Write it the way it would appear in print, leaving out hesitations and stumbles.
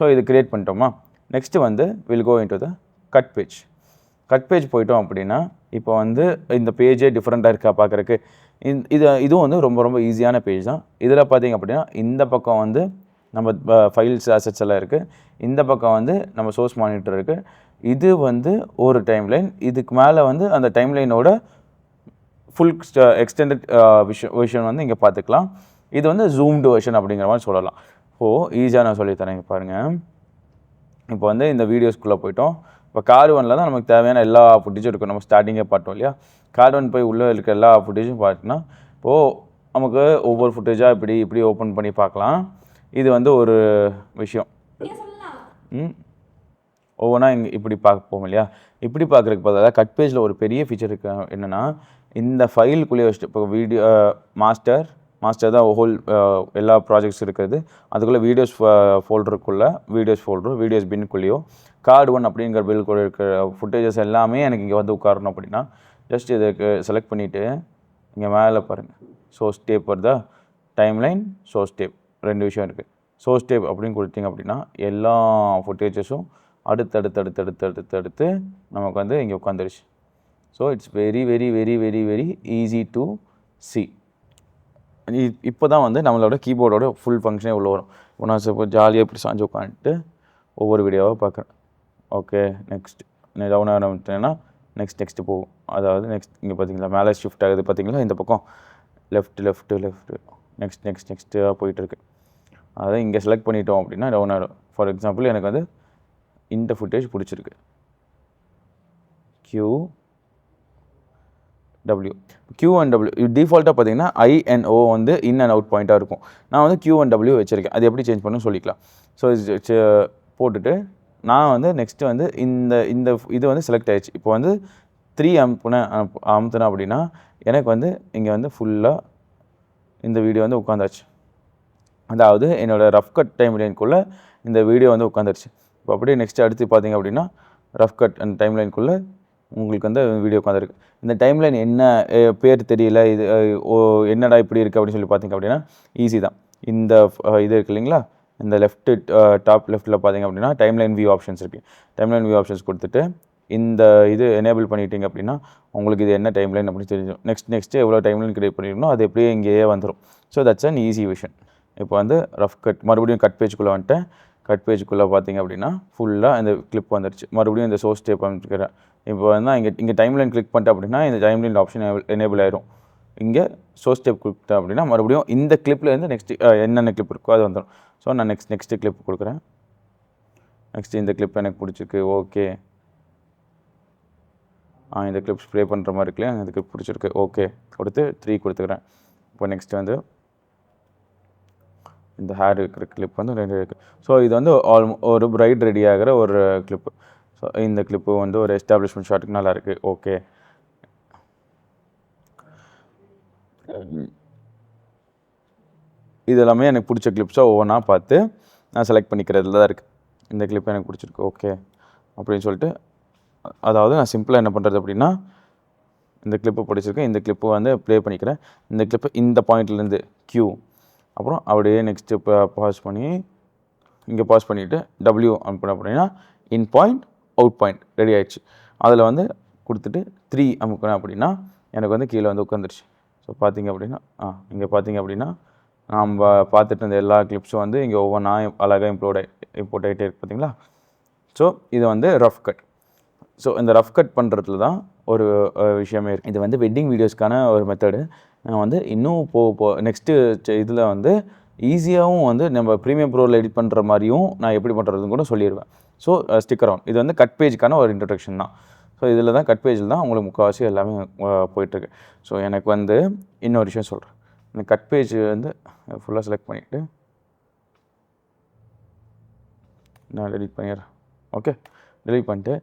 So இது create பண்ணிட்டோமா. Next வந்து will go into the cut page. Cut page போயிட்டோம் அப்படின்னா இப்போ வந்து இந்த பேஜே டிஃப்ரெண்ட்டாக இருக்கா பார்க்குறக்கு. இதுவும் வந்து ரொம்ப ரொம்ப ஈஸியான பேஜ் தான். இதில் பார்த்திங்க அப்படின்னா இந்த பக்கம் வந்து நம்ம ஃபைல்ஸ் அசெட்ஸ் எல்லாம் இருக்குது. இந்த பக்கம் வந்து நம்ம சோர்ஸ் மானிட்டர் இருக்குது. இது வந்து ஒரு டைம்லைன். இதுக்கு மேலே வந்து அந்த டைம்லைனோட ஃபுல் எக்ஸ்டெண்டட் விஷன் வந்து இங்கே பார்த்துக்கலாம். இது வந்து ஜூம்டு வெர்ஷன் அப்படிங்கிற மாதிரி சொல்லலாம். ஈஸியாக நான் சொல்லித்தரேன். இங்கே பாருங்கள். இப்போ வந்து இந்த வீடியோஸ்குள்ளே போய்ட்டோம். இப்போ கார்டு ஒனில் தான் நமக்கு தேவையான எல்லா ஃபுட்டேஜும் இருக்கும். நம்ம ஸ்டார்டிங்கே பார்த்தோம் இல்லையா. கார்டு ஒன் போய் உள்ளே இருக்க எல்லா ஃபுட்டேஜும் பார்த்தோன்னா இப்போது நமக்கு ஒவ்வொரு ஃபுட்டேஜாக இப்படி ஓப்பன் பண்ணி பார்க்கலாம். இது வந்து ஒரு விஷயம். ஒவ்வொன்றா இங்கே இப்படி பார்ப்போம் இல்லையா. இப்படி பார்க்குறதுக்கு பதிலாக கட் பேஜில் ஒரு பெரிய ஃபீச்சர் இருக்கு. என்னென்னா இந்த ஃபைலுக்குள்ளேயே வச்சுட்டு இப்போ வீடியோ மாஸ்டர் தான் ஹோல் எல்லா ப்ராஜெக்ட்ஸ் இருக்கிறது. அதுக்குள்ளே வீடியோஸ் ஃபோல்டருக்குள்ளே வீடியோஸ் பின்னுக்குள்ளேயோ கார்டு ஒன் அப்படிங்கிற பில்குள்ளே இருக்கிற ஃபுட்டேஜஸ் எல்லாமே எனக்கு இங்கே வந்து உட்காரணும் அப்படின்னா ஜஸ்ட் இதுக்கு செலக்ட் பண்ணிவிட்டு இங்கே மேலே பாருங்கள். சோர்ஸ் டேப் வருதா, டைம்லைன், சோர்ஸ் டேப், 2 விஷயம் இருக்குது. சோர்ஸ் டேப் அப்படின்னு கொடுத்தீங்க அப்படின்னா எல்லா ஃபுட்டேஜஸும் அடுத்து நமக்கு வந்து இங்கே உட்காந்துருச்சு. So it's very very very very very easy to see. இப்போ தான் வந்து நம்மளோட கீபோர்டோட ஃபுல் ஃபங்க்ஷனே உள்ள வரும். இப்போ நான் இப்போ ஜாலியாக இப்படி சாஞ்சு உட்காந்துட்டு ஒவ்வொரு வீடியோவாக பார்க்குறேன். ஓகே, நெக்ஸ்ட் டவுன் ஆரம்பிச்சேன்னா நெக்ஸ்ட் போகும். அதாவது நெக்ஸ்ட் இங்கே பார்த்தீங்களா மேலே ஷிஃப்ட் ஆகுது பார்த்தீங்களா. இந்த பக்கம் லெஃப்ட் நெக்ஸ்ட்டாக போயிட்டுருக்கு. அதை இங்கே செலக்ட் பண்ணிட்டோம் அப்படின்னா டவுன் ஆகிடும். ஃபார் எக்ஸாம்பிள் எனக்கு வந்து இந்த ஃபுட்டேஜ் பிடிச்சிருக்கு. QW டிஃபால்ட்டாக பார்த்தீங்கன்னா INO வந்து இன் அண்ட் அவுட் பாயிண்ட்டாக இருக்கும். நான் வந்து Q1W வச்சுருக்கேன். அது எப்படி சேஞ்ச் பண்ணணும்னு சொல்லிக்கலாம். ஸோ போட்டுட்டு நான் வந்து நெக்ஸ்ட்டு வந்து இந்த இது வந்து செலக்ட் ஆகிடுச்சு. இப்போ வந்து 3 அமுத்தினேன் அப்படின்னா எனக்கு வந்து இங்கே வந்து ஃபுல்லாக இந்த வீடியோ வந்து உட்காந்தாச்சு. அதாவது என்னோடய ரஃப் கட் டைம்லைனுக்குள்ளே இந்த வீடியோ வந்து உட்காந்துருச்சு. இப்போ அப்படியே நெக்ஸ்ட்டு அடுத்து பார்த்திங்க அப்படின்னா ரஃப் கட் அந்த டைம்லைனுக்குள்ளே உங்களுக்கு வந்து வீடியோ உட்காந்துருக்கு. இந்த டைம்லைன் என்ன பேர் தெரியல, இது என்னடா இப்படி இருக்குது அப்படின்னு சொல்லி பார்த்திங்க அப்படின்னா ஈஸி தான். இந்த இது இருக்குது இல்லைங்களா, இந்த டாப் லெஃப்ட்டில் பார்த்திங்க அப்படின்னா டைம்லைன் வியூ ஆப்ஷன்ஸ் இருக்குது. டைம்லைன் வியூ ஆப்ஷன்ஸ் கொடுத்துட்டு இந்த இது எனேபிள் பண்ணிட்டீங்க அப்படின்னா உங்களுக்கு இது என்ன டைம்லைன் அப்படின்னு தெரியும். நெக்ஸ்ட்டு எவ்வளோ டைம்லைன் கிரியேட் பண்ணிடணும் அது எப்படியே இங்கேயே வந்துடும். So that's an easy vision. இப்போ வந்து ரஃப் கட் மறுபடியும் கட் பேஜுக்குள்ளே வந்துட்டேன். கட் பேஜுக்குள்ளே பார்த்திங்க அப்படின்னா ஃபுல்லாக இந்த கிளிப் வந்துடுச்சு. மறுபடியும் இந்த சோர்ஸ் டேப் அமைக்கிறேன். இப்போ வந்து இங்கே டைம்லைன் கிளிக் பண்ணிட்டேன் அப்படின்னா இந்த டைம்லைன் ஆப்ஷன் எனேபிள் ஆயிரும். இங்கே சோர்ஸ் டேப் கொடுத்தேன் அப்படின்னா மறுபடியும் இந்த கிளிப்லேருந்து நெக்ஸ்ட்டு என்னென்ன கிளிப் இருக்கோ அது வந்துடும். ஸோ நான் நெக்ஸ்ட்டு கிளிப் கொடுக்குறேன். நெக்ஸ்ட்டு இந்த கிளிப் எனக்கு பிடிச்சிருக்கு. ஓகே, இந்த கிளிப் ஸ்ப்ரே பண்ணுற மாதிரி இருக்குல்லையா, இந்த கிளிப் பிடிச்சிருக்கு. ஓகே கொடுத்து 3 கொடுத்துக்கிறேன். இப்போ நெக்ஸ்ட் வந்து இந்த ஹேர் இருக்கிற கிளிப் வந்து 2 இருக்குது. ஸோ இது வந்து ஒரு பிரைட் ரெடி ஆகிற ஒரு கிளிப்பு. ஸோ இந்த கிளிப்பு வந்து ஒரு எஸ்டாப்ளிஷ்மெண்ட் ஷாட்டுக்கு நல்லாயிருக்கு. ஓகே, இது எல்லாமே எனக்கு பிடிச்ச கிளிப்ஸாக ஒவ்வொன்றா பார்த்து நான் செலக்ட் பண்ணிக்கிறதுல தான் இருக்குது. இந்த கிளிப் எனக்கு பிடிச்சிருக்கு. ஓகே அப்படின்னு சொல்லிட்டு, அதாவது நான் சிம்பிளாக என்ன பண்ணுறது அப்படின்னா இந்த கிளிப்பு பிடிச்சிருக்கு, இந்த கிளிப்பு வந்து ப்ளே பண்ணிக்கிறேன். இந்த கிளிப்பு இந்த பாயிண்ட்லேருந்து Q, அப்புறம் அப்படியே நெக்ஸ்ட்டு இப்போ பாஸ் பண்ணி இங்கே பாஸ் பண்ணிவிட்டு W அனுப்பின அப்படின்னா இன் பாயிண்ட் அவுட் பாயிண்ட் ரெடி ஆகிடுச்சு. அதில் வந்து கொடுத்துட்டு 3 அமுக்கினேன் அப்படின்னா எனக்கு வந்து கீழே வந்து உட்காந்துருச்சு. ஸோ பார்த்திங்க அப்படின்னா இங்கே பார்த்திங்க அப்படின்னா நம்ம பார்த்துட்டு இருந்த எல்லா கிளிப்ஸும் வந்து இங்கே ஒவ்வொன்றா அழகாக இம்போர்ட் ஆகிட்டே இருக்குது பார்த்தீங்களா. ஸோ இது வந்து ரஃப் கட். ஸோ இந்த ரஃப் கட் பண்ணுறதுல தான் ஒரு விஷயமே இருக்குது. இது வந்து வெட்டிங் வீடியோஸ்க்கான ஒரு மெத்தடு. நான் வந்து இன்னும் நெக்ஸ்ட்டு இதில் வந்து ஈஸியாகவும் வந்து நம்ம ப்ரீமியம் ப்ரோவில் எடிட் பண்ணுற மாதிரியும் நான் எப்படி பண்ணுறதுன்னு கூட சொல்லிடுவேன். So sticker on. இது வந்து கட் பேஜுக்கான ஒரு இன்ட்ரடக்ஷன் தான். ஸோ இதில் தான் கட் பேஜில் தான் உங்களுக்கு முக்கால்வாசி எல்லாமே போயிட்டுருக்கு. ஸோ எனக்கு வந்து இன்னொரு விஷயம் சொல்கிறேன். எனக்கு கட் பேஜ் வந்து ஃபுல்லாக செலக்ட் பண்ணிவிட்டு நான் டெலிட் பண்ணிடுறேன். ஓகே, டெலிட் பண்ணிட்டு